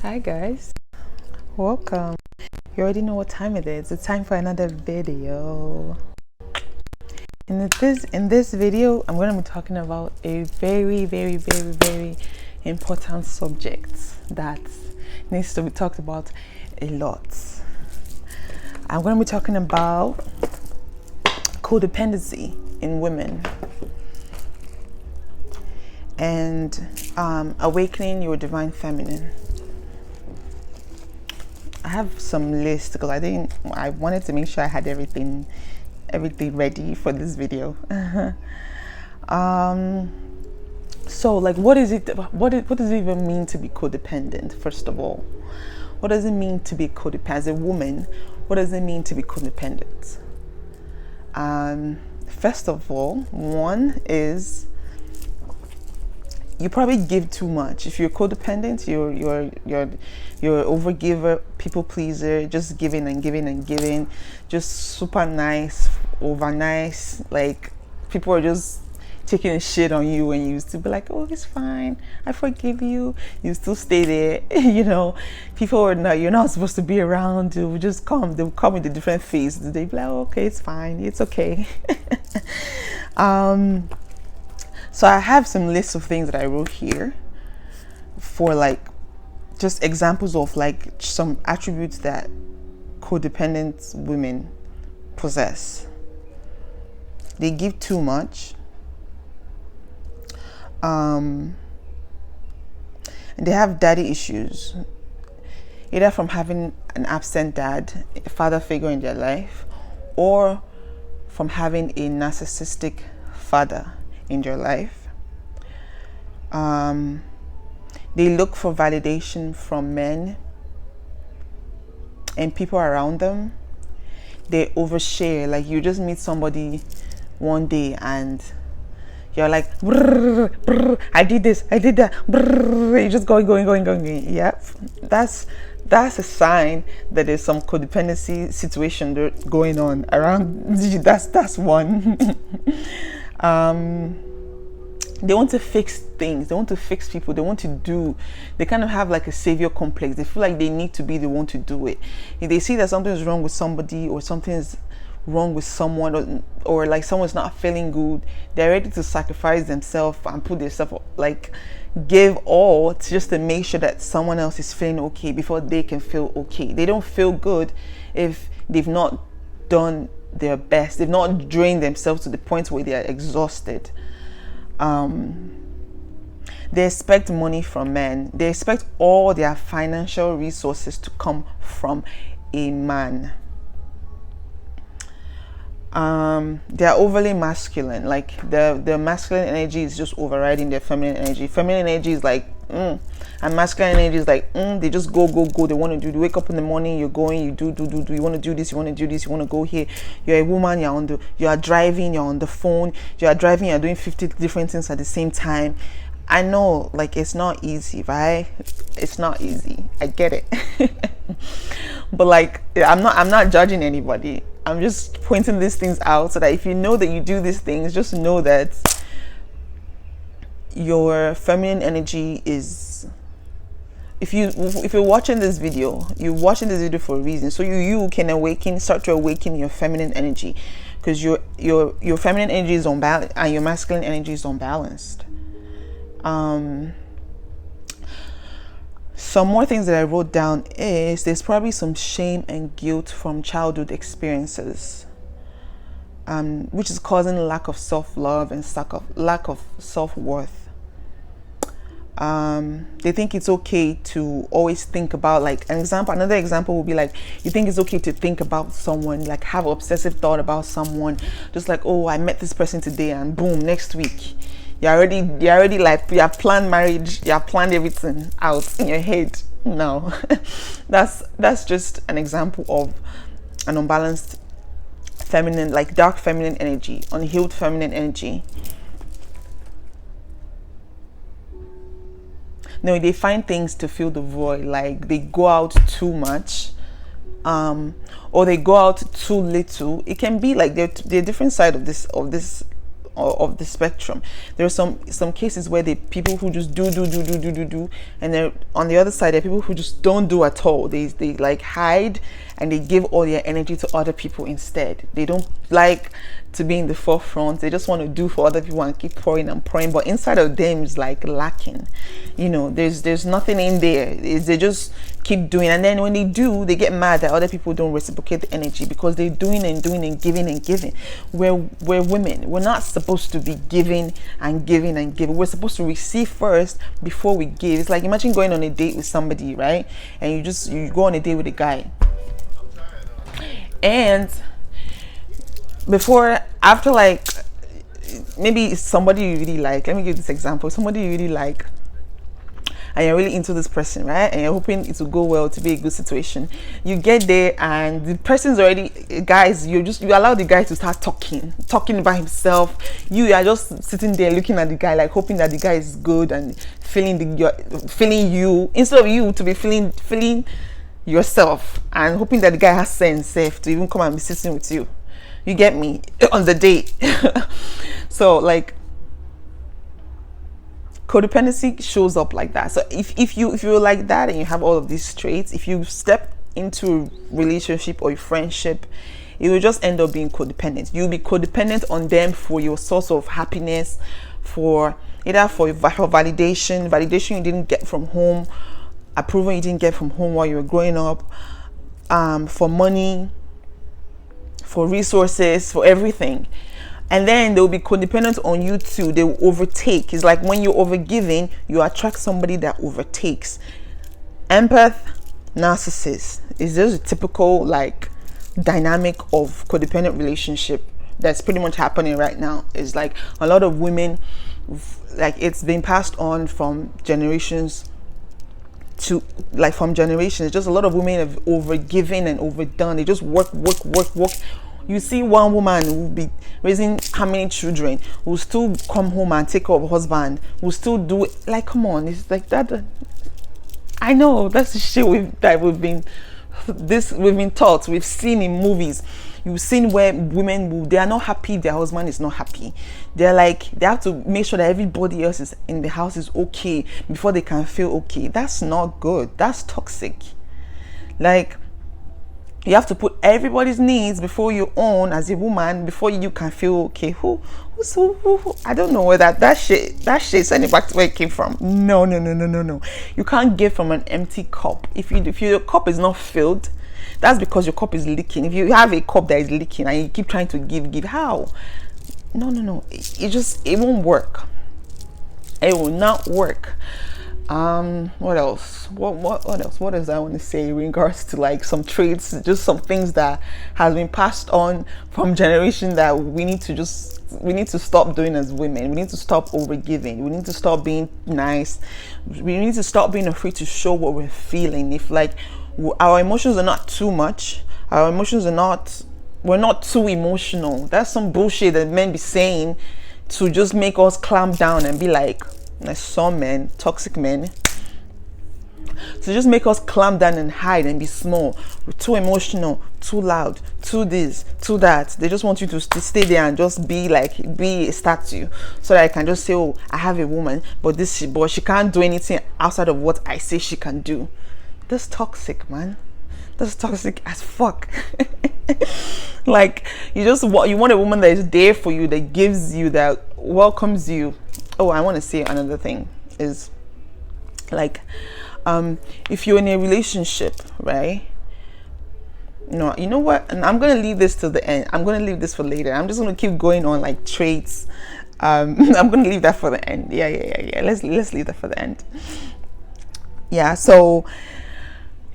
Hi guys, welcome. You already know what time it is. It's time for another video. In this video, I'm going to be talking about a very important subject that needs to be talked about a lot. I'm going to be talking about codependency in women and awakening your divine feminine. I have some lists because I wanted to make sure I had everything ready for this video. So like, what does it even mean to be codependent? First of all, what does it mean to be codependent as a woman? What does it mean to be codependent? First of all, one is you probably give too much. If you're codependent, you're an overgiver, people pleaser, just giving and giving and giving, just super nice, over nice. Like, people are just taking a shit on you and you used to be like, oh, it's fine, I forgive you. You still stay there. You know, people are not, you're not supposed to be around. They'll just come. They'll come with a different face. They'll be like, oh, okay, it's fine, it's okay. So I have some lists of things that I wrote here for like just examples of like some attributes that codependent women possess. They give too much. And they have daddy issues, either from having an absent dad, a father figure in their life, or from having a narcissistic father in their life. They look for validation from men and people around them. They overshare. Like, you just meet somebody one day and you're like, brr, brr, I did this, I did that, brr, you're just going. Yep, that's a sign that there's some codependency situation going on around. That's one. They want to fix things, they want to fix people, they kind of have like a savior complex. They feel like they need to be the one to do it. If they see that something's wrong with somebody, or something's wrong with someone, or like someone's not feeling good, they're ready to sacrifice themselves and put themselves, like, give all just to make sure that someone else is feeling okay before they can feel okay. They don't feel good if they've not done their best, they've not drained themselves to the point where they are exhausted. They expect money from men. They expect all their financial resources to come from a man. They're overly masculine. Like, the masculine energy is just overriding their feminine energy. Feminine energy is like, and masculine energy is like, they just go. They want to do. You wake up in the morning, you're going, you do. You want to do this, you want to do this, you want to go here. You're a woman, you are driving, you're on the phone, you are driving, you're doing 50 different things at the same time. I know, like, it's not easy, right? It's not easy. I get it. But like, I'm not judging anybody. I'm just pointing these things out so that if you know that you do these things, just know that your feminine energy is, if you're watching this video, you're watching this video for a reason. So you can start to awaken your feminine energy, because your feminine energy is unbalanced and your masculine energy is unbalanced. Some more things that I wrote down is there's probably some shame and guilt from childhood experiences, which is causing lack of self-love and lack of self-worth. They think it's okay to always think about, like, another example would be like, you think it's okay to think about someone, like have obsessive thought about someone, just like, oh, I met this person today, and boom, next week you're already like, you have planned marriage, you have planned everything out in your head. No. that's just an example of an unbalanced feminine, like dark feminine energy, unhealed feminine energy. No, they find things to fill the void, like they go out too much, or they go out too little. It can be like they're different side of this of the spectrum. There are some cases where the people who just do, and then on the other side there are people who just don't do at all. They like hide, and they give all their energy to other people instead. They don't like to be in the forefront. They just want to do for other people and keep pouring and pouring, but inside of them is like lacking. There's nothing in there. They just keep doing, and then when they do, they get mad that other people don't reciprocate the energy, because they're doing and giving and giving. We're women. We're not supposed to be giving and giving and giving. We're supposed to receive first before we give. It's like, imagine going on a date with somebody, right? And you go on a date with a guy, and after like maybe somebody you really like, let me give this example, somebody you really like, and you're really into this person, right? And you're hoping it will go well, to be a good situation. You get there and the person's already, guys, you allow the guy to start talking about himself. You are just sitting there looking at the guy, like hoping that the guy is good and feeling you, instead of you to be feeling yourself, and hoping that the guy has sense to even come and be sitting with you. You get me? On the date. So like, codependency shows up like that. So if you're like that and you have all of these traits, if you step into a relationship or a friendship, it will just end up being codependent. You'll be codependent on them for your source of happiness, for validation you didn't get from home, approval you didn't get from home while you were growing up, for money, for resources, for everything. And then they'll be codependent on you too. They will overtake. It's like when you're overgiving, you attract somebody that overtakes. Empath, narcissist is just a typical like dynamic of codependent relationship that's pretty much happening right now. It's like a lot of women, like it's been passed on from generations to just a lot of women have overgiven and overdone. They just work. You see one woman who will be raising how many children, will still come home and take care of her husband, will still do it. Like, come on, it's like that. I know that's the shit we've been taught. We've seen in movies. You've seen where women they are not happy, their husband is not happy. They're like, they have to make sure that everybody else is in the house is okay before they can feel okay. That's not good. That's toxic. Like, you have to put everybody's needs before your own as a woman before you can feel okay. Who I don't know where that shit send it back to where it came from. No. You can't give from an empty cup. If your cup is not filled, that's because your cup is leaking. If you have a cup that is leaking and you keep trying to give, how? No. It won't work. It will not work. What else? What else? What does I want to say in regards to like some traits, just some things that has been passed on from generation that we need to stop doing as women. We need to stop overgiving. We need to stop being nice. We need to stop being afraid to show what we're feeling. If like our emotions are not too much, we're not too emotional. That's some bullshit that men be saying to just make us clamp down and be like some men, toxic men, to just make us clamp down and hide and be small. We're too emotional, too loud, too this, too that. They just want you to stay there and just be a statue, so that I can just say, oh, I have a woman, but she can't do anything outside of what I say she can do. That's toxic, man. That's toxic as fuck. Like, you want a woman that is there for you, that gives you, that welcomes you. Oh, I want to say another thing is like, if you're in a relationship, right? No, you know what? And I'm gonna leave this till the end. I'm gonna leave this for later. I'm just gonna keep going on like traits. I'm gonna leave that for the end. Yeah. Let's leave that for the end. Yeah. So,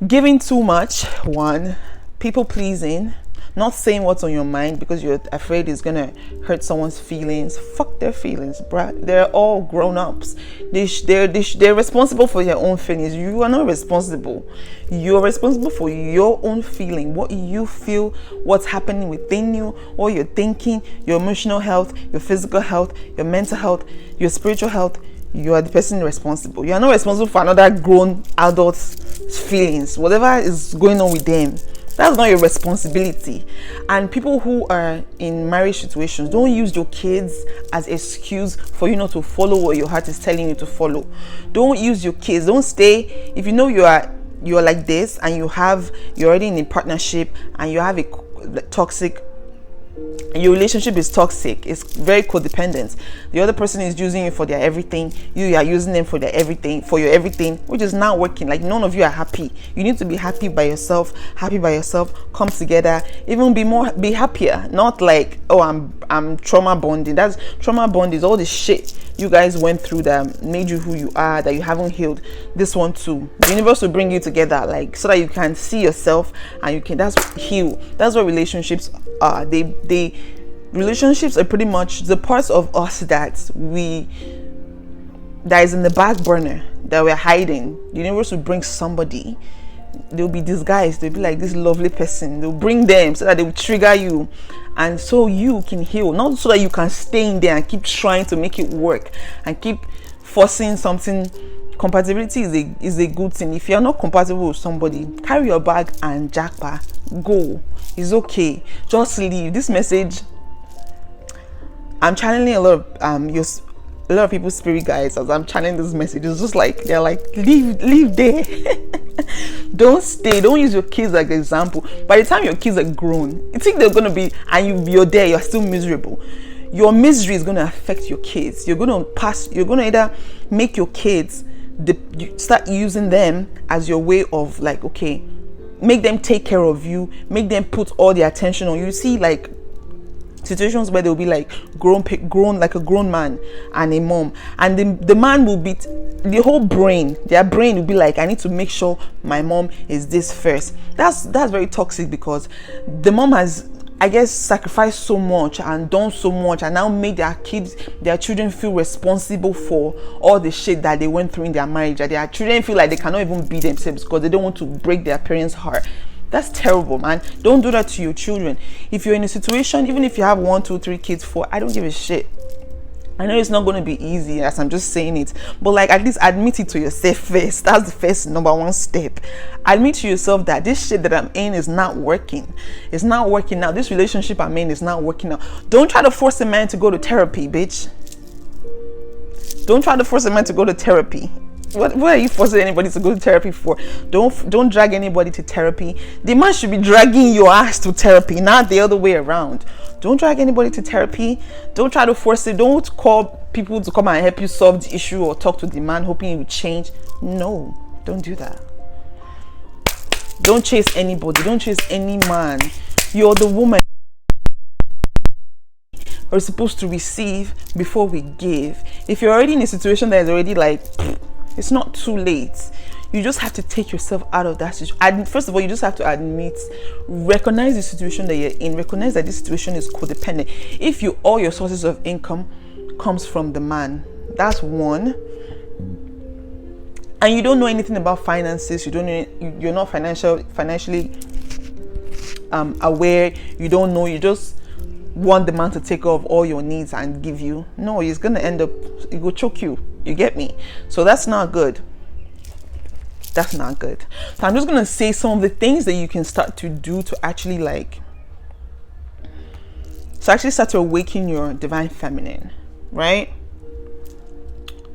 giving too much. One, people pleasing. Not saying what's on your mind because you're afraid it's gonna hurt someone's feelings. Fuck their feelings, bruh. They're all grown-ups. They're responsible for their own feelings. You are not responsible. You're responsible for your own feeling, what you feel, what's happening within you, what you're thinking, your emotional health, your physical health, your mental health, your spiritual health. You are the person responsible. You are not responsible for another grown adult's feelings. Whatever is going on with them, That's not your responsibility. And people who are in marriage situations, don't use your kids as excuse for you not to follow what your heart is telling you to follow. Don't use your kids. Don't stay, if you know you're like this, and you're already in a partnership and you have a toxic, your relationship is toxic, it's very codependent. The other person is using you for their everything, you are using them for their everything, for your everything, which is not working. Like, none of you are happy. You need to be happy by yourself, come together, even be happier. Not like, oh, I'm trauma bonding. That's trauma bond is all the shit you guys went through that made you who you are, that you haven't healed. This one too, the universe will bring you together, like, so that you can see yourself and you can heal. That's what relationships are. Relationships are pretty much the parts of us that is in the back burner, that we're hiding. The universe will bring somebody. They'll be disguised, they'll be like this lovely person, they'll bring them so that they will trigger you, and so you can heal, not so that you can stay in there and keep trying to make it work and keep forcing something. Compatibility is a good thing. If you're not compatible with somebody, carry your bag and jackpot, go. It's okay, just leave. This message, I'm channeling a lot of people's spirit guides as I'm channeling this message. It's just like, they're like, leave there. Don't stay. Don't use your kids like an example. By the time your kids are grown, you think they're gonna be, and you're there, you're still miserable. Your misery is gonna affect your kids. You're gonna either make your kids start using them as your way of, like, okay, make them take care of you, make them put all their attention on you. See, like, situations where they'll be like grown like a grown man and a mom, and the man will be their brain will be like, I need to make sure my mom is this first. That's very toxic, because the mom has, I guess, sacrificed so much and done so much, and now made their children feel responsible for all the shit that they went through in their marriage, and their children feel like they cannot even be themselves because they don't want to break their parents' heart. That's terrible, man. Don't do that to your children. If you're in a situation, even if you have 1, 2, 3 kids, 4, I don't give a shit. I know it's not going to be easy, as I'm just saying it, but like, at least admit it to yourself first. That's the first number one step. Admit to yourself that this shit that I'm in is not working. It's not working now. This relationship I'm in is not working now. Don't try to force a man to go to therapy, bitch. Don't try to force a man to go to therapy. What are you forcing anybody to go to therapy for? Don't drag anybody to therapy. The man should be dragging your ass to therapy, not the other way around. Don't drag anybody to therapy. Don't try to force it. Don't call people to come and help you solve the issue or talk to the man hoping he will change. No, don't do that. Don't chase anybody. Don't chase any man. You're the woman. We're supposed to receive before we give. If you're already in a situation that is already like, it's not too late. You just have to take yourself out of that situation. First of all, you just have to recognize the situation that you're in. Recognize that this situation is codependent. If all your sources of income comes from the man, that's one. And you don't know anything about finances. You're not financially aware. You don't know. You just want the man to take care of all your needs and give you. No, he's gonna end up. It will choke you. You get me? So that's not good. That's not good. So I'm just gonna say some of the things that you can start to do to actually start to awaken your divine feminine, right?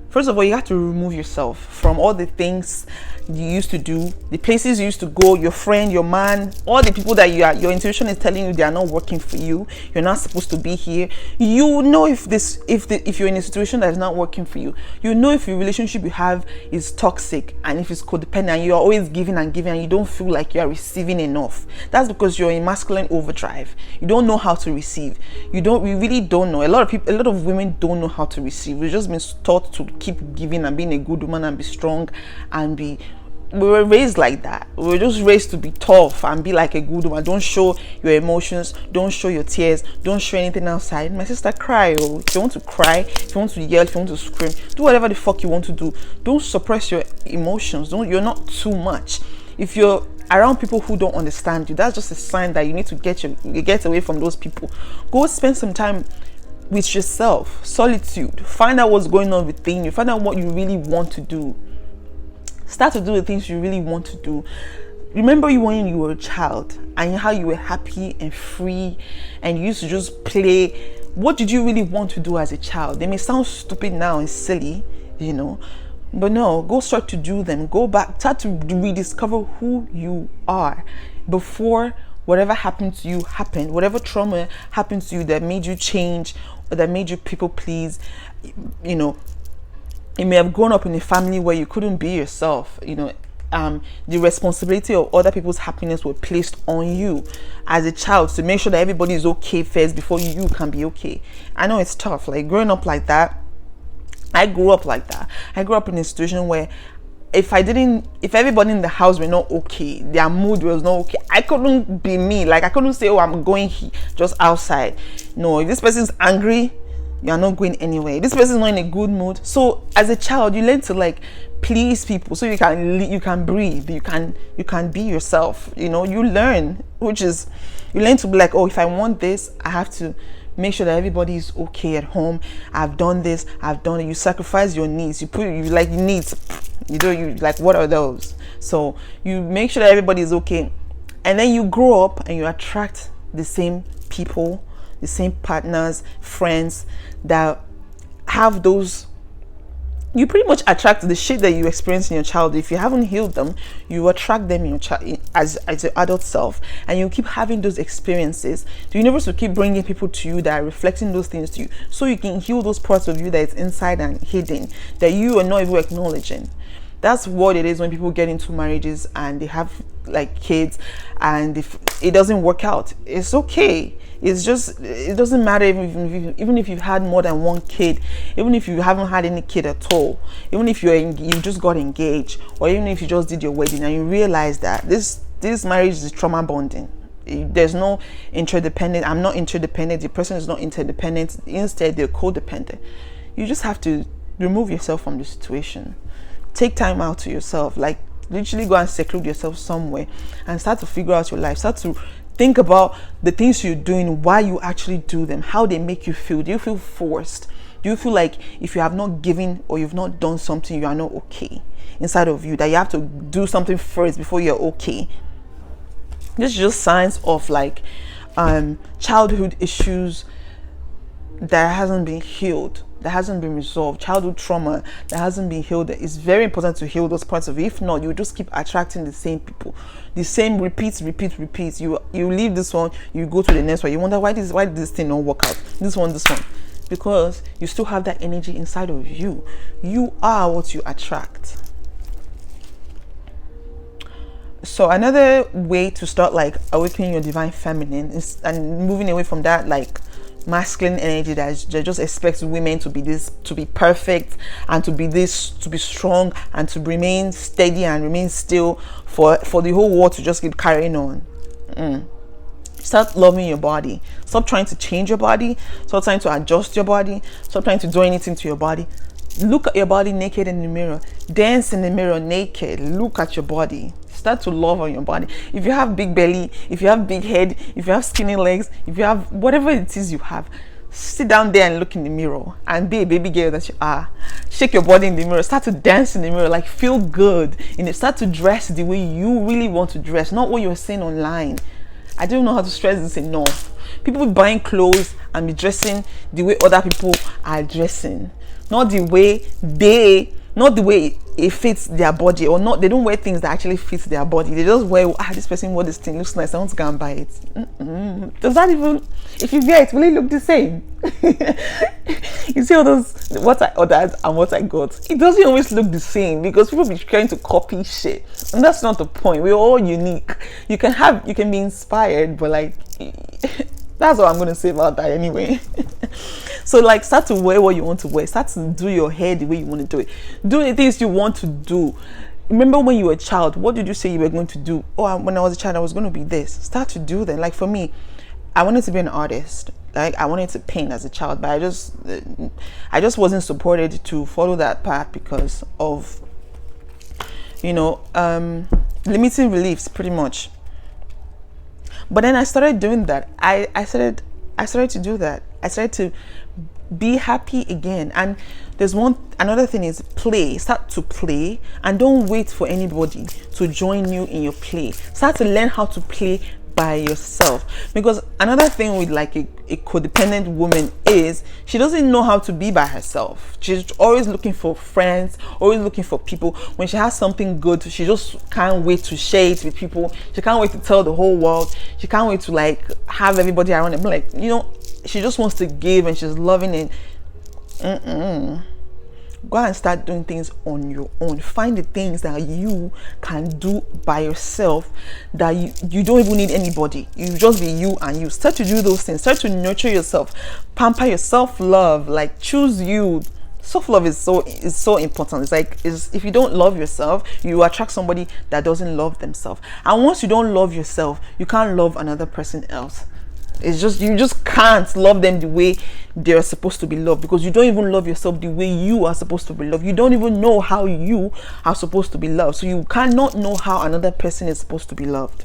First of all, you have to remove yourself from all the things you used to do, the places you used to go, your friend, your man, all the people that your intuition is telling you they are not working for you. You're not supposed to be here. You know if you're in a situation that is not working for you. You know if your relationship you have is toxic and if it's codependent and you're always giving and giving and you don't feel like you are receiving enough. That's because you're in masculine overdrive. You don't know how to receive. We really don't know. A lot of women don't know how to receive. We've just been taught to keep giving and being a good woman and be strong and we were raised like that. We were just raised to be tough and be like a good woman. Don't show your emotions, don't show your tears, don't show anything outside. My sister, cry. Oh, if you want to cry, if you want to yell, if you want to scream, do whatever the fuck you want to do. Don't suppress your emotions. You're not too much. If you're around people who don't understand you, that's just a sign that you need to get away from those people. Go spend some time with yourself, solitude. Find out what's going on within you. Find out what you really want to do. Start to do the things you really want to do. remember you when you were a child and how you were happy and free and you used to just play. What did you really want to do as a child? They may sound stupid now and silly, but no, go start to do them. Go back, start to rediscover who you are before whatever happened to you happened. Whatever trauma happened to you that made you change or that made you people please, you may have grown up in a family where you couldn't be yourself. The responsibility of other people's happiness were placed on you as a child to make sure that everybody is okay first before you can be okay. I know it's tough, like growing up like that. I grew up like that. I grew up in a situation where if everybody in the house were not okay, their mood was not okay, I couldn't be me. Like I couldn't say, oh, I'm going just outside. No, if this person's angry, you're not going anywhere. This person is not in a good mood. So as a child, you learn to like please people so you can breathe, you can be yourself. You learn, you learn to be like, oh, if I want this, I have to make sure that everybody is okay at home. I've done this, I've done it. You sacrifice your needs. You like needs. You like, what are those? So you make sure that everybody is okay, and then you grow up and you attract the same people, the same partners, friends that have those. You pretty much attract the shit that you experience in your childhood. If you haven't healed them, you attract them in your as your adult self, and you keep having those experiences. The universe will keep bringing people to you that are reflecting those things to you, so you can heal those parts of you that is inside and hidden that you are not even acknowledging. That's what it is when people get into marriages and they have like kids, and if it doesn't work out, it's okay. It's just, it doesn't matter even if you've had more than one kid, even if you haven't had any kid at all, even if you just got engaged, or even if you just did your wedding and you realize that this marriage is trauma bonding. There's no interdependent. I'm not interdependent. The person is not interdependent. Instead, they're codependent. You just have to remove yourself from the situation. Take time out to yourself. Like literally go and seclude yourself somewhere and start to figure out your life. Start to think about the things you're doing, why you actually do them, how they make you feel. Do you feel forced? Do you feel like if you have not given or you've not done something, you are not okay inside of you, that you have to do something first before you're okay? This is just signs of like childhood issues that hasn't been healed, that hasn't been resolved, childhood trauma that hasn't been healed. It's very important to heal those parts of it. If not, you just keep attracting the same people, the same repeats. You leave this one, you go to the next one, you wonder why did this thing not work out, this one, because you still have that energy inside of you. You are what you attract. So another way to start like awakening your divine feminine is, and moving away from that like masculine energy that just expects women to be perfect and to be strong and to remain steady and remain still for the whole world to just keep carrying on. Start loving your body. Stop trying to change your body. Stop trying to adjust your body. Stop trying to do anything to your body. Look at your body naked in the mirror. Dance in the mirror naked. Look at your body. Start to love on your body. If you have big belly, if you have big head, if you have skinny legs, if you have whatever it is you have, sit down there and look in the mirror and be a baby girl that you are. Shake your body in the mirror. Start to dance in the mirror. Like feel good. Start to dress the way you really want to dress, not what you're saying online. I don't know how to stress this enough. People be buying clothes and be dressing the way other people are dressing, not the way it fits their body, or not. They don't wear things that actually fit their body. They just wear, this person wore this thing, looks nice, I want to go and buy it. Does that even, if you wear it, will it look the same? You see all those, what I ordered and what I got, it doesn't always look the same because people be trying to copy shit, and that's not the point. We're all unique. You can be inspired, but like that's what I'm going to say about that anyway. So like start to wear what you want to wear. Start to do your hair the way you want to do it. Do the things you want to do. Remember when you were a child, what did you say you were going to do? Oh, when I was a child, I was going to be this. Start to do that. Like for me, I wanted to be an artist. Like I wanted to paint as a child, but I just wasn't supported to follow that path because of, limiting beliefs pretty much. But then I started doing that. I started to do that. I started to Be happy again. And there's another thing is play. Start to play and don't wait for anybody to join you in your play. Start to learn how to play by yourself. Because another thing with like a codependent woman is she doesn't know how to be by herself. She's always looking for friends, always looking for people. When she has something good, she just can't wait to share it with people. She can't wait to tell the whole world. She can't wait to like have everybody around them. Like, you know, she just wants to give and she's loving it. Go and start doing things on your own. Find the things that you can do by yourself, that you don't even need anybody. You just be you and you. Start to do those things. Start to nurture yourself. Pamper your self-love. Like, choose you. Self-love is so important. It's like, if you don't love yourself, you attract somebody that doesn't love themselves. And once you don't love yourself, you can't love another person else. It's just, you just can't love them the way they're supposed to be loved, because you don't even love yourself the way you are supposed to be loved. You don't even know how you are supposed to be loved, so you cannot know how another person is supposed to be loved.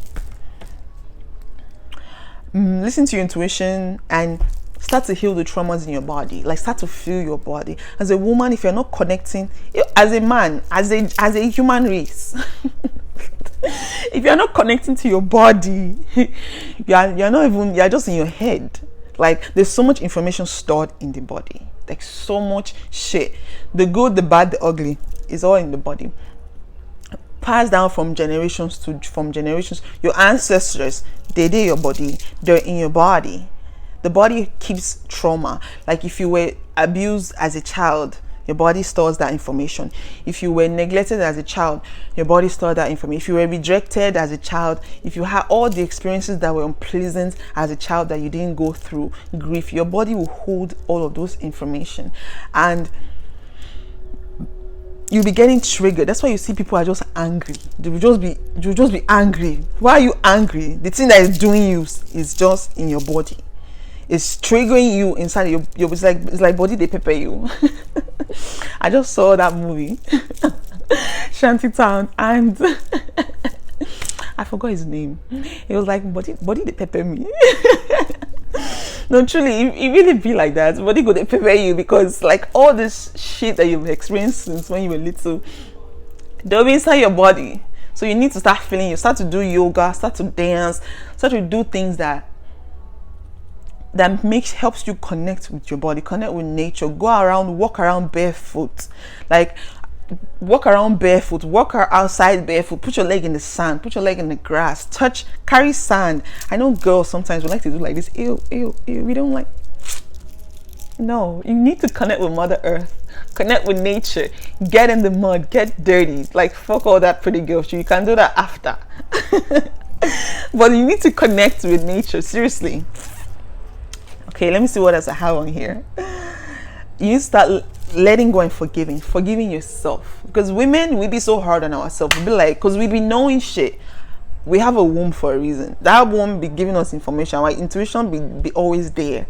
Listen to your intuition and start to heal the traumas in your body. Like, start to feel your body. As a woman, if you're not connecting, as a man, as a human race, if you're not connecting to your body, you're just in your head. Like, there's so much information stored in the body, like so much shit. The good, the bad, the ugly is all in the body, passed down from generations. Your ancestors, they're your body, they're in your body. The body keeps trauma. Like, if you were abused as a child, your body stores that information. If you were neglected as a child, your body stores that information. If you were rejected as a child, if you had all the experiences that were unpleasant as a child that you didn't go through, grief, your body will hold all of those information. And you'll be getting triggered. That's why you see people are just angry. You'll just be angry. Why are you angry? The thing that is doing you is just in your body. It's triggering you inside your it's like body they pepper you. I just saw that movie, Shantytown, and I forgot his name. It was like body they pepper me. No, truly, it really be like that. Body go they pepper you, because like all this shit that you've experienced since when you were little, they'll be inside your body. So you need to start feeling. You start to do yoga, start to dance, start to do things that helps you connect with your body, connect with nature. Go around, walk around barefoot. Like, walk around barefoot, walk outside barefoot, put your leg in the sand, put your leg in the grass, carry sand. I know girls sometimes would like to do like this. Ew, we don't like. No, you need to connect with Mother Earth, connect with nature, get in the mud, get dirty. Like, fuck all that pretty girl shit. You can do that after. But you need to connect with nature, seriously. Okay, let me see what else I have on here. You start letting go and forgiving yourself. Because women, we be so hard on ourselves. We be like, because we be knowing shit. We have a womb for a reason. That womb be giving us information. Our intuition be always there.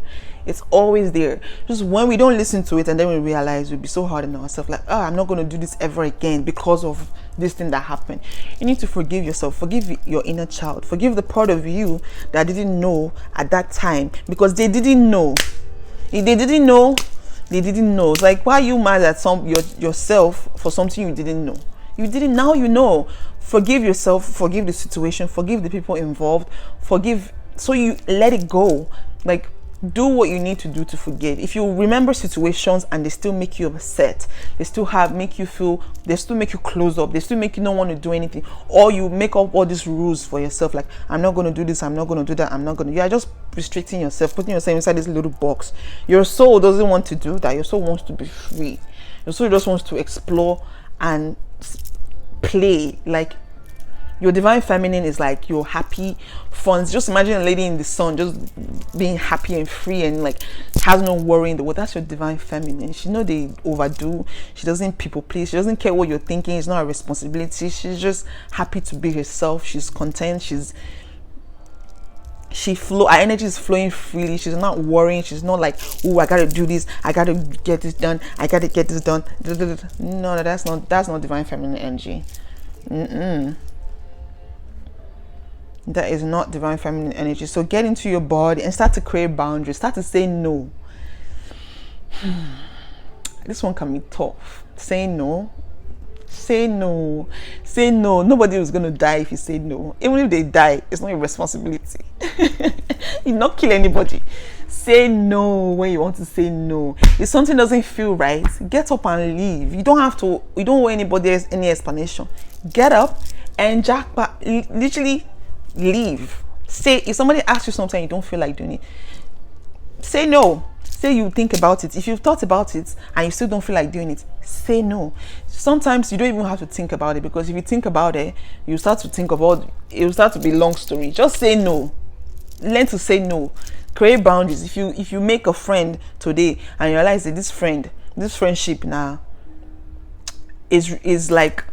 It's always there. Just when we don't listen to it and then we realize, we'll be so hard on ourselves. Like, I'm not going to do this ever again because of this thing that happened. You need to forgive yourself. Forgive your inner child. Forgive the part of you that didn't know at that time, because they didn't know. If they didn't know, they didn't know. It's like, why are you mad at yourself for something you didn't know? You didn't, now you know. Forgive yourself. Forgive the situation. Forgive the people involved. Forgive, so you let it go. Like, do what you need to do to forget. If you remember situations and they still make you upset, they still make you close up, they still make you not want to do anything, or you make up all these rules for yourself, like, I'm not going to do this, I'm not going to do that, you are just restricting yourself, putting yourself inside this little box. Your soul doesn't want to do that. Your soul wants to be free. Your soul just wants to explore and play. Like, your divine feminine is like your happy, fun. Just imagine a lady in the sun just being happy and free and like has no worry in the world. That's your divine feminine. She know they overdo. She doesn't people please. She doesn't care what you're thinking. It's not a responsibility. She's just happy to be herself. She's content. Her energy is flowing freely. She's not worrying. She's not like, oh, I gotta do this, I gotta get this done, I gotta get this done. No, that's not divine feminine energy. That is not divine feminine energy. So get into your body and start to create boundaries. Start to say no. This one can be tough. Saying no. Say no. Say no. Nobody is going to die if you say no. Even if they die, it's not your responsibility. You not kill anybody. Say no when you want to say no. If something doesn't feel right, get up and leave. You don't owe anybody else any explanation. Get up and jackpot. Literally leave. Say, if somebody asks you something you don't feel like doing it, say no. Say you think about it. If you've thought about it and you still don't feel like doing it, say no. Sometimes you don't even have to think about it, because if you think about it, you start to think about it will start to be a long story. Just say no. Learn to say no. Create boundaries. If you make a friend today and you realize that this friendship now is like,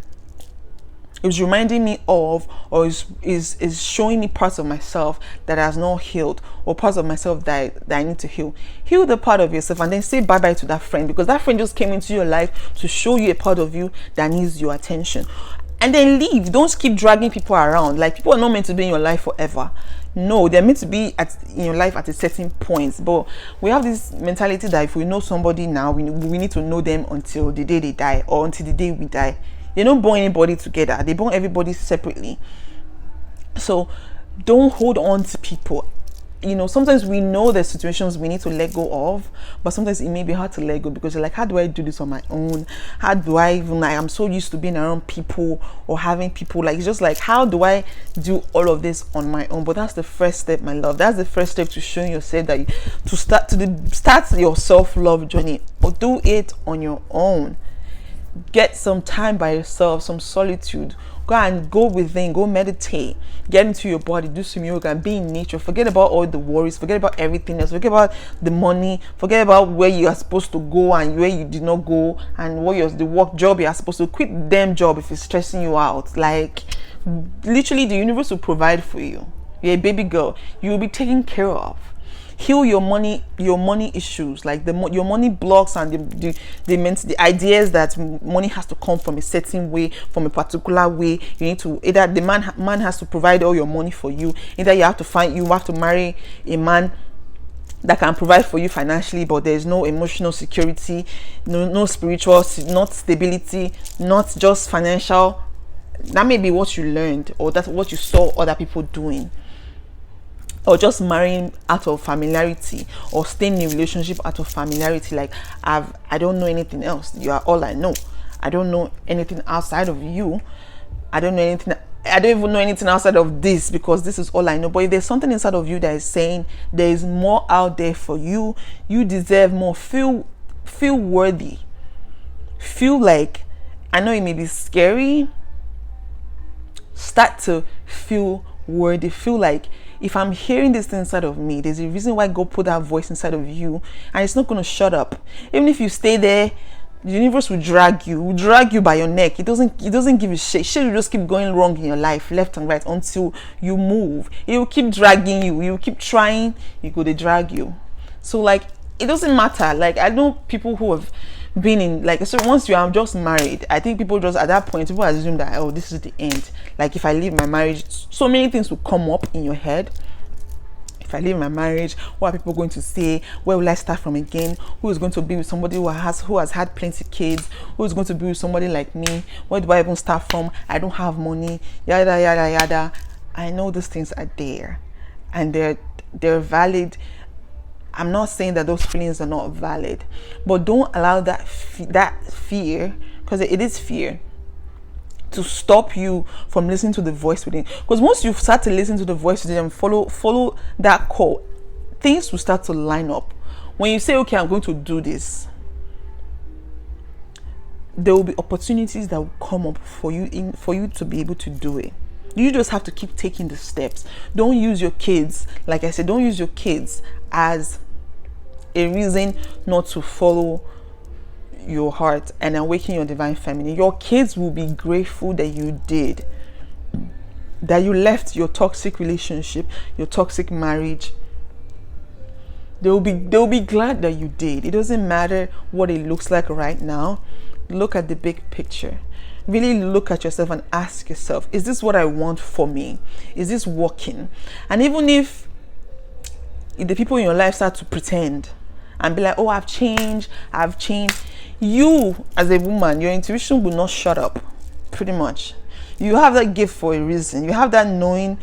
it's reminding me of, or is showing me parts of myself that has not healed, or parts of myself that I need to heal. Heal the part of yourself and then say bye-bye to that friend, because that friend just came into your life to show you a part of you that needs your attention. And then leave. Don't keep dragging people around. Like, people are not meant to be in your life forever. No, they're meant to be in your life at a certain point. But we have this mentality that if we know somebody now, we need to know them until the day they die, or until the day we die. They don't born anybody together. They born everybody separately. So don't hold on to people. Sometimes we know there's situations we need to let go of, but sometimes it may be hard to let go, because you're like, how do I do this on my own? How do I even, I'm so used to being around people or having people. Like, it's just like, how do I do all of this on my own? But that's the first step, my love. That's the first step to showing yourself that start your self-love journey, or do it on your own. Get some time by yourself, some solitude. Go within, go meditate, get into your body, do some yoga, and be in nature. Forget about all the worries, forget about everything else, forget about the money, forget about where you are supposed to go and where you did not go, and the work job you are supposed to quit. Damn job if it's stressing you out. Like, literally, the universe will provide for you. You're a baby girl, you will be taken care of. Heal your money issues, like your money blocks, and the ideas that money has to come from a certain way, from a particular way. You need to, either the man has to provide all your money for you, either you have to marry a man that can provide for you financially, but there's no emotional security, no spiritual, not stability, not just financial. That may be what you learned, or that's what you saw other people doing. Or just marrying out of familiarity, or staying in a relationship out of familiarity. Like, I don't know anything else. You are all I know. I don't know anything outside of you. I don't even know anything outside of this, because this is all I know. But if there's something inside of you that is saying there is more out there for you, you deserve more. Feel worthy. Feel like, I know it may be scary. Start to feel worthy. Feel like, if I'm hearing this inside of me, there's a reason why God put that voice inside of you, and it's not going to shut up. Even if you stay there, the universe will drag you by your neck. It doesn't give a shit. Shit will just keep going wrong in your life, left and right, until you move. It will keep dragging you. You keep trying, it go to drag you. So, like, it doesn't matter. Like, I know people who have been in, like, so once you are just married, I think people just, at that point, people assume that, oh, this is the end. Like, if I leave my marriage, so many things will come up in your head. If I leave my marriage, what are people going to say? Where will I start from again? Who is going to be with somebody who has had plenty of kids? Who is going to be with somebody like me? Where do I even start from? I don't have money. Yada yada yada. I know these things are there, and they're valid. I'm not saying that those feelings are not valid, but don't allow that fear, because it is fear, to stop you from listening to the voice within. Because once you start to listen to the voice within and follow that call, things will start to line up. When you say, okay, I'm going to do this, there will be opportunities that will come up for you to be able to do it. You just have to keep taking the steps. Don't use your kids, like I said, don't use your kids as a reason not to follow your heart and awaken your divine feminine. Your kids will be grateful that you did, that you left your toxic relationship, your toxic marriage. They'll be glad that you did. It doesn't matter what it looks like right now. Look at the big picture. Really look at yourself and ask yourself, is this what I want for me? Is this working? And even if the people in your life start to pretend and be like, oh, I've changed. You as a woman, your intuition will not shut up. Pretty much, you have that gift for a reason. You have that knowing.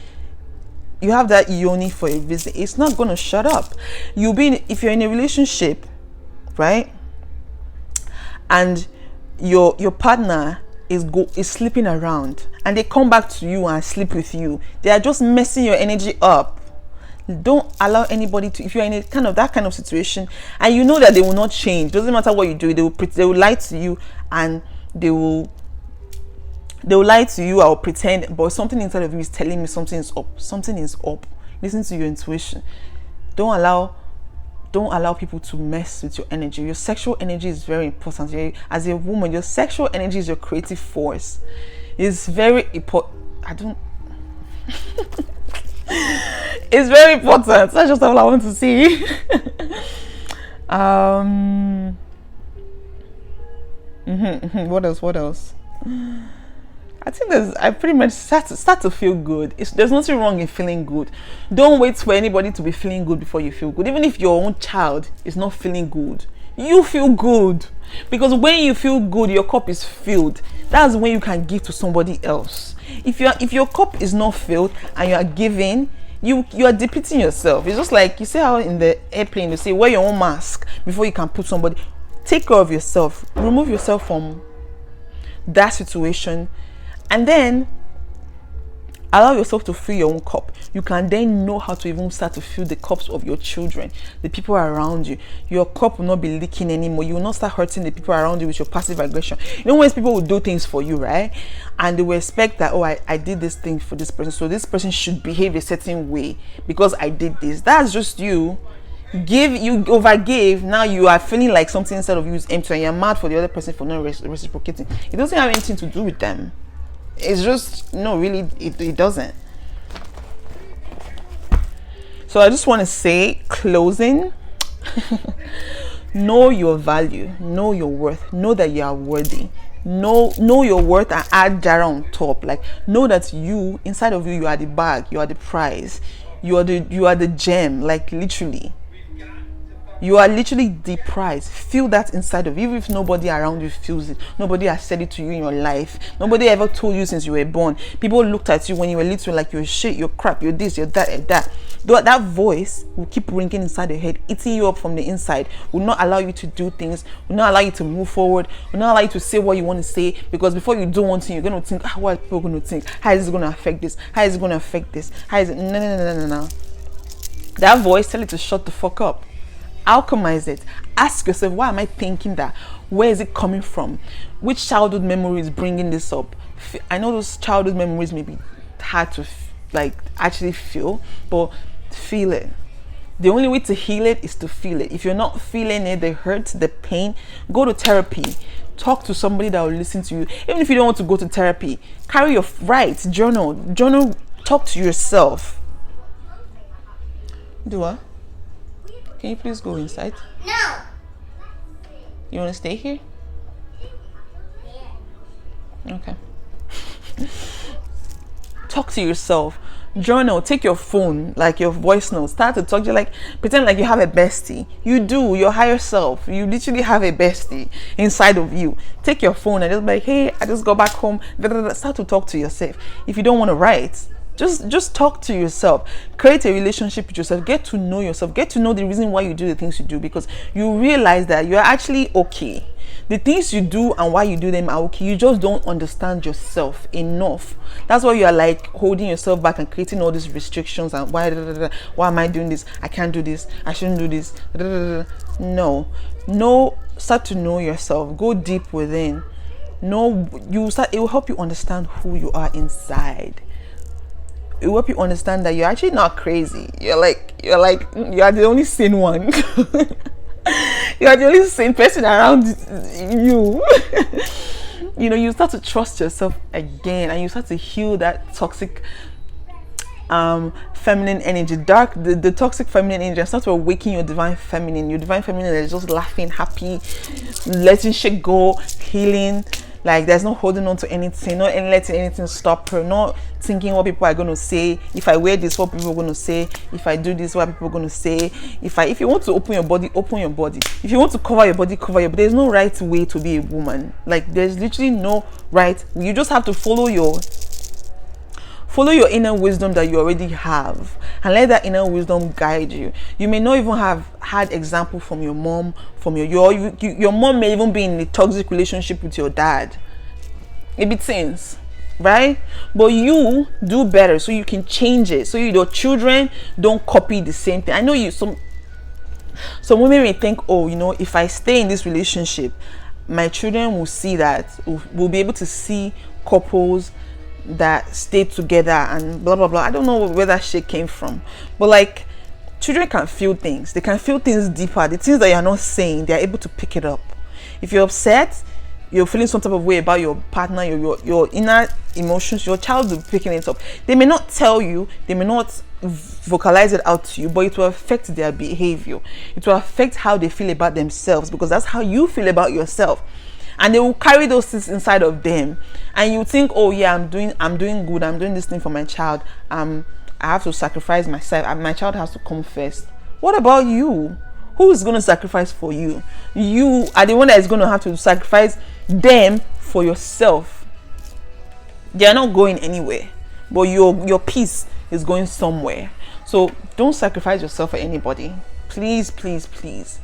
You have that yoni for a reason. It's not gonna shut up. If you're in a relationship, right, and your partner is sleeping around, and they come back to you and sleep with you, they are just messing your energy up. Don't allow anybody to, if you're in that kind of situation and you know that they will not change, doesn't matter what you do, they will lie to you, and they will lie to you or pretend, but something inside of you is telling me something is up. Listen to your intuition. Don't allow people to mess with your energy. Your sexual energy is very important. As a woman, your sexual energy is your creative force. It's very important. It's very important. That's just all I want to see. What else? I think I pretty much start to feel good. There's nothing wrong in feeling good. Don't wait for anybody to be feeling good before you feel good. Even if your own child is not feeling good, you feel good. Because when you feel good, your cup is filled. That's when you can give to somebody else. If your cup is not filled and you are giving, you are depleting yourself. It's just like, you see how in the airplane they say wear your own mask before you can put somebody. Take care of yourself. Remove yourself from that situation, and then allow yourself to fill your own cup. You can then know how to even start to fill the cups of your children, the people around you. Your cup will not be leaking anymore. You will not start hurting the people around you with your passive aggression. You know, when people will do things for you, right? And they will expect that, oh, I did this thing for this person, so this person should behave a certain way because I did this. That's just you. You overgave. Now you are feeling like something inside of you is empty, and you're mad for the other person for not reciprocating. It doesn't have anything to do with them. It's just, no, really, it doesn't. So I just want to say, closing, know your value, know your worth, know that you are worthy. Know your worth and add Jara on top. Like, know that you, inside of you, you are the bag, you are the prize, you are the gem. Like, literally, you are literally the prize. Feel that inside of you. Even if nobody around you feels it, nobody has said it to you in your life, nobody ever told you since you were born. People looked at you when you were little like you're shit, you're crap, you're this, you're that, and that. That voice will keep ringing inside your head, eating you up from the inside, will not allow you to do things, will not allow you to move forward, will not allow you to say what you want to say, because before you do one thing, you're going to think, what are people going to think? How is it going to affect this? How is it going to affect this? How is it? No. That voice, tell it to shut the fuck up. Alchemize it. Ask yourself, why am I thinking that? Where is it coming from? Which childhood memory is bringing this up? I know those childhood memories may be hard to actually feel, but feel it. The only way to heal it is to feel it. If you're not feeling it, the hurt, the pain, go to therapy. Talk to somebody that will listen to you. Even if you don't want to go to therapy, carry your write, journal, talk to yourself. Do what? Can you please go inside? No. You want to stay here? Yeah. Okay. Talk to yourself. Journal. Take your phone, like your voice notes. Start to talk to you, like pretend like you have a bestie. You do. Your higher self. You literally have a bestie inside of you. Take your phone and just be like, hey, I just got back home. Start to talk to yourself. If you don't want to write, just talk to yourself. Create a relationship with yourself. Get to know yourself. Get to know the reason why you do the things you do, because you realize that you're actually okay. The things you do and why you do them are okay. You just don't understand yourself enough. That's why you are like holding yourself back and creating all these restrictions and why am I doing this? I can't do this. I shouldn't do this. No. Start to know yourself. Go deep within. It will help you understand who you are inside. It will help you understand that you're actually not crazy. You are the only sane one. You are the only sane person around you. You start to trust yourself again, and you start to heal that toxic feminine energy, the toxic feminine energy, and start to awaken your divine feminine. Your divine feminine is just laughing, happy, letting shit go, healing, Like there's no holding on to anything, not any letting anything stop her, not thinking what people are going to say. If I wear this, what people are going to say. If I do this, what people are going to say. If you want to open your body, open your body. If you want to cover your body, cover your body. There's no right way to be a woman. Like there's literally no right. You just have to follow your inner wisdom that you already have, and let that inner wisdom guide you. You may not even have had example from your mom, from your mom may even be in a toxic relationship with your dad. It be things, right? But you do better so you can change it, so your children don't copy the same thing. I know some women may think, oh, if I stay in this relationship, my children will see that, will be able to see couples that stay together and blah blah blah. I don't know where that shit came from, but like, children can feel things. They can feel things deeper. The things that you're not saying, they're able to pick it up. If you're upset, you're feeling some type of way about your partner, your inner emotions, your child will be picking it up. They may not tell you, they may not vocalize it out to you, but it will affect their behavior. It will affect how they feel about themselves, because that's how you feel about yourself. And they will carry those things inside of them, and you think, oh yeah, I'm doing good, I'm doing this thing for my child, I have to sacrifice myself, my child has to come first. What about you? Who is going to sacrifice for you? You are the one that is going to have to sacrifice them for yourself. They are not going anywhere, but your peace is going somewhere. So don't sacrifice yourself for anybody. Please, please, please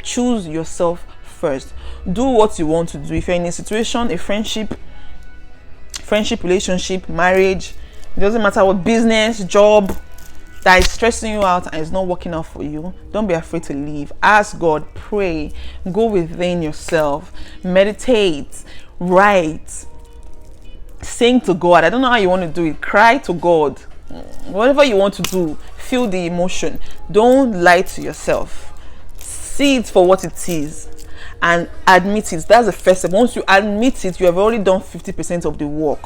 choose yourself first. Do what you want to do. If you're in a situation, a friendship, relationship, marriage, it doesn't matter what, business, job, that is stressing you out and it's not working out for you, don't be afraid to leave. Ask God, pray, go within yourself, meditate, write, sing to God. I don't know how you want to do it. Cry to God. Whatever you want to do, feel the emotion. Don't lie to yourself. See it for what it is and admit it. That's the first step. Once you admit it, you have already done 50% of the work.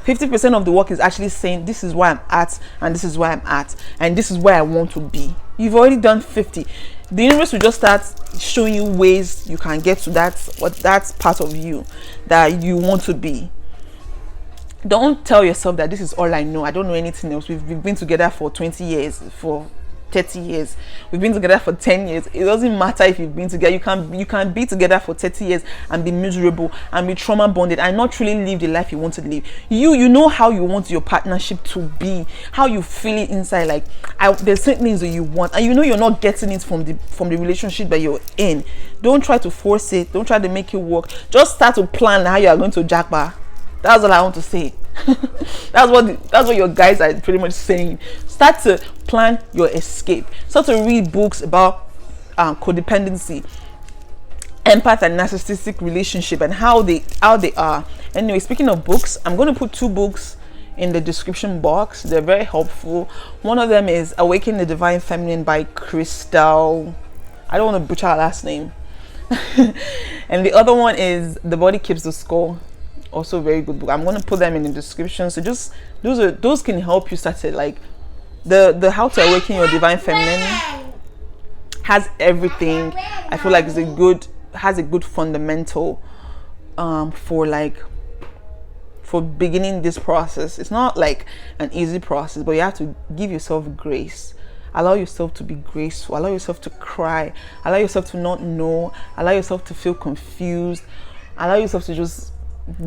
50% of the work is actually saying, this is where I'm at, and this is where I'm at, and this is where I want to be. You've already done 50. The universe will just start showing you ways you can get to that part of you that you want to be. Don't tell yourself that this is all I know, I don't know anything else. We've been together for 20 years, for 30 years, we've been together for 10 years. It doesn't matter if you've been together. You can be together for 30 years and be miserable and be trauma bonded and not truly live the life you want to live. You know how you want your partnership to be, how you feel it inside. Like, there's certain things that you want, and you're not getting it from the relationship that you're in. Don't try to force it. Don't try to make it work. Just start to plan how you are going to jackpot. That's all I want to say. That's what your guys are pretty much saying. Start to plan your escape. Start to read books about codependency, empath and narcissistic relationship, and how they are. Anyway, speaking of books, I'm going to put 2 books in the description box. They're very helpful. One of them is Awaken the Divine Feminine by Krystal. I don't want to butcher her last name. And the other one is The Body Keeps the Score. Also a very good book. I'm going to put them in the description. So just those can help you start it. Like the How to Awaken Your Divine Feminine has everything. I feel like has a good fundamental for beginning this process. It's not like an easy process, but you have to give yourself grace. Allow yourself to be graceful. Allow yourself to cry. Allow yourself to not know. Allow yourself to feel confused. Allow yourself to just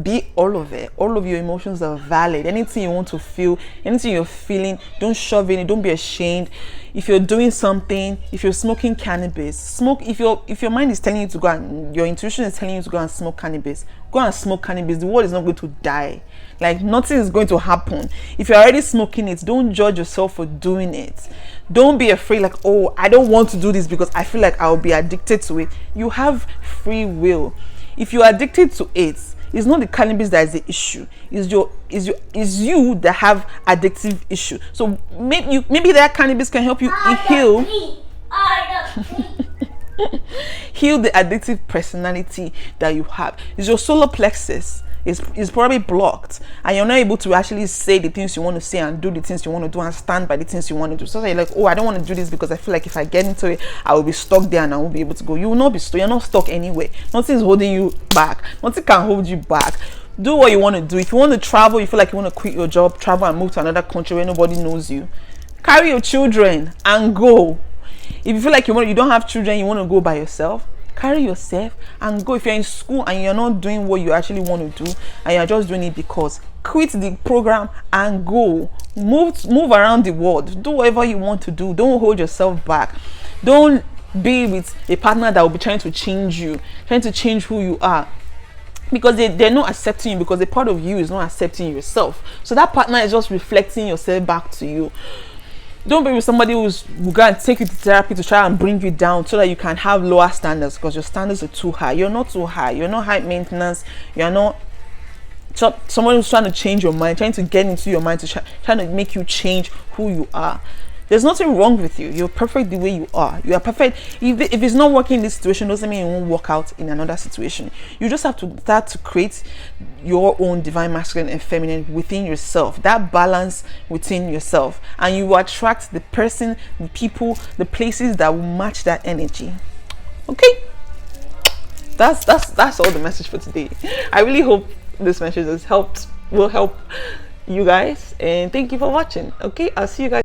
be all of it. All of your emotions are valid. Anything you want to feel, anything you're feeling, don't shove in it. Don't be ashamed. If you're doing something, if you're smoking cannabis, smoke. If your mind is telling you to go and your intuition is telling you to go and smoke cannabis, go and smoke cannabis. The world is not going to die. Like, nothing is going to happen. If you're already smoking it, don't judge yourself for doing it. Don't be afraid, like, oh, I don't want to do this because I feel like I'll be addicted to it. You have free will. If you're addicted to it, it's not the cannabis that is the issue. It's you that have addictive issue. So maybe that cannabis can help you heal heal the addictive personality that you have. It's your solar plexus. is probably blocked, and you're not able to actually say the things you want to say and do the things you want to do and stand by the things you want to do. So you're like, oh, I don't want to do this because I feel like if I get into it, I will be stuck there and I won't be able to go. You will not be stuck. You're not stuck anyway. Nothing's holding you back. Nothing can hold you back. Do what you want to do. If you want to travel, you feel like you want to quit your job, travel and move to another country where nobody knows you, carry your children and go. If you feel like you don't have children, you want to go by yourself, carry yourself and go. If you're in school and you're not doing what you actually want to do and you're just doing it because, quit the program and go. Move around the world. Do whatever you want to do. Don't hold yourself back. Don't be with a partner that will be trying to change you, trying to change who you are, because they're not accepting you, because a part of you is not accepting yourself. So that partner is just reflecting yourself back to you. Don't be with somebody who going to take you to therapy to try and bring you down so that you can have lower standards, because your standards are too high. You're not too high. You're not high maintenance. You're not someone who's trying to change your mind, trying to get into your mind, trying to make you change who you are. There's nothing wrong with you. You're perfect the way you are. You are perfect. If it's not working in this situation, doesn't mean it won't work out in another situation. You just have to start to create your own divine masculine and feminine within yourself. That balance within yourself, and you will attract the person, the people, the places that will match that energy. Okay, that's all the message for today. I really hope this message will help you guys, and thank you for watching. Okay, I'll see you guys.